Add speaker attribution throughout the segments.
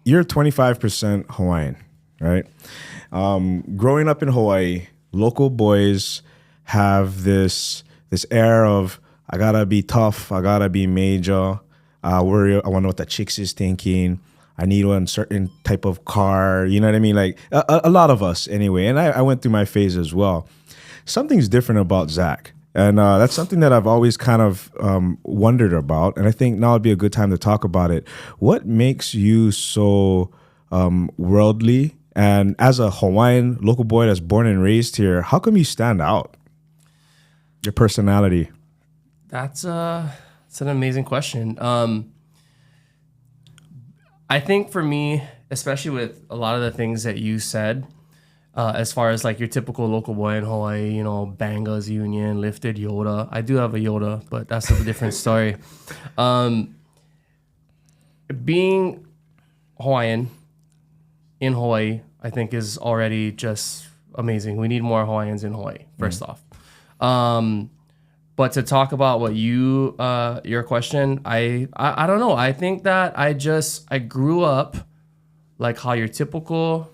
Speaker 1: you're 25% Hawaiian, right? Growing up in Hawaii, local boys have this air of, I gotta be tough, I gotta be major, I want to know what the chicks is thinking, I need one certain type of car, you know what I mean? Like a lot of us anyway, and I went through my phase as well. Something's different about Zach. And that's something that I've always kind of wondered about. And I think now would be a good time to talk about it. What makes you so worldly? And as a Hawaiian local boy that's born and raised here, how come you stand out? Your personality.
Speaker 2: That's an amazing question. I think for me, especially with a lot of the things that you said, as far as like your typical local boy in Hawaii, you know, Banga's Union, lifted Yoda. I do have a Yoda, but that's a different story. Being Hawaiian in Hawaii, I think is already just amazing. We need more Hawaiians in Hawaii, first off. But to talk about what your question, I don't know. I think that I grew up like how your typical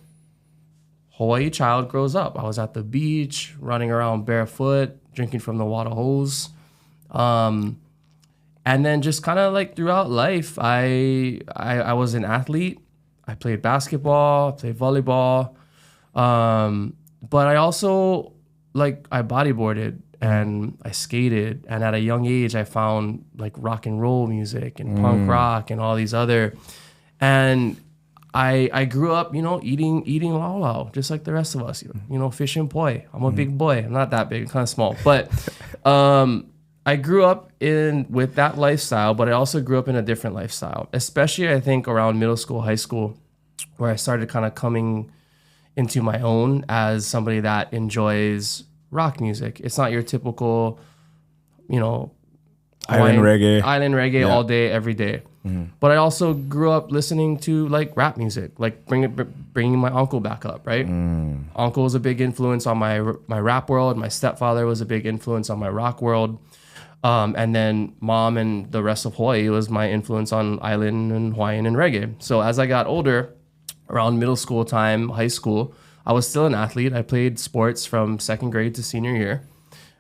Speaker 2: Hawaii child grows up. I was at the beach, running around barefoot, drinking from the water hose. And then just kind of like throughout life, I was an athlete. I played basketball, played volleyball. But I also, like, I bodyboarded and I skated. And at a young age, I found like rock and roll music and punk rock and all these other. And I grew up, you know, eating lau, just like the rest of us, you know, fish and poi. I'm a big boy. I'm not that big, kind of small. But I grew up with that lifestyle, but I also grew up in a different lifestyle, especially I think around middle school, high school, where I started kind of coming into my own as somebody that enjoys rock music. It's not your typical, you know,
Speaker 1: Island reggae
Speaker 2: all day, every day. But I also grew up listening to like rap music, like bringing my uncle back up, right? Uncle was a big influence on my rap world. My stepfather was a big influence on my rock world. And then mom and the rest of Hawaii was my influence on island and Hawaiian and reggae. So as I got older, around middle school time, high school, I was still an athlete. I played sports from second grade to senior year.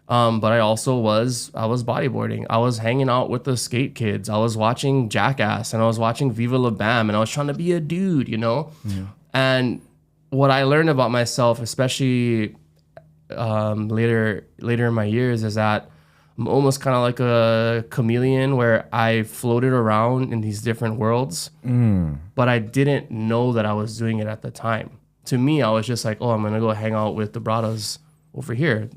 Speaker 2: But I also was bodyboarding. I was hanging out with the skate kids. I was watching Jackass and I was watching Viva La Bam and I was trying to be a dude, you know? Yeah. And what I learned about myself, especially later in my years, is that I'm almost kind of like a chameleon where I floated around in these different worlds, but I didn't know that I was doing it at the time. To me, I was just like, oh, I'm going to go hang out with the bradas over here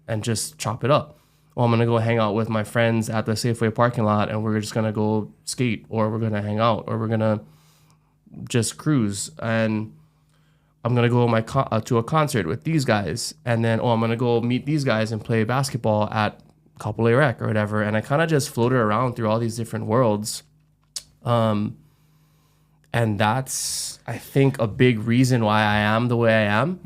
Speaker 2: and just chop it up. Or I'm going to go hang out with my friends at the Safeway parking lot and we're just going to go skate, or we're going to hang out, or we're going to just cruise. And I'm going to go to a concert with these guys. And then, I'm going to go meet these guys and play basketball at Kapolei Rec or whatever. And I kind of just floated around through all these different worlds. And that's, I think, a big reason why I am the way I am.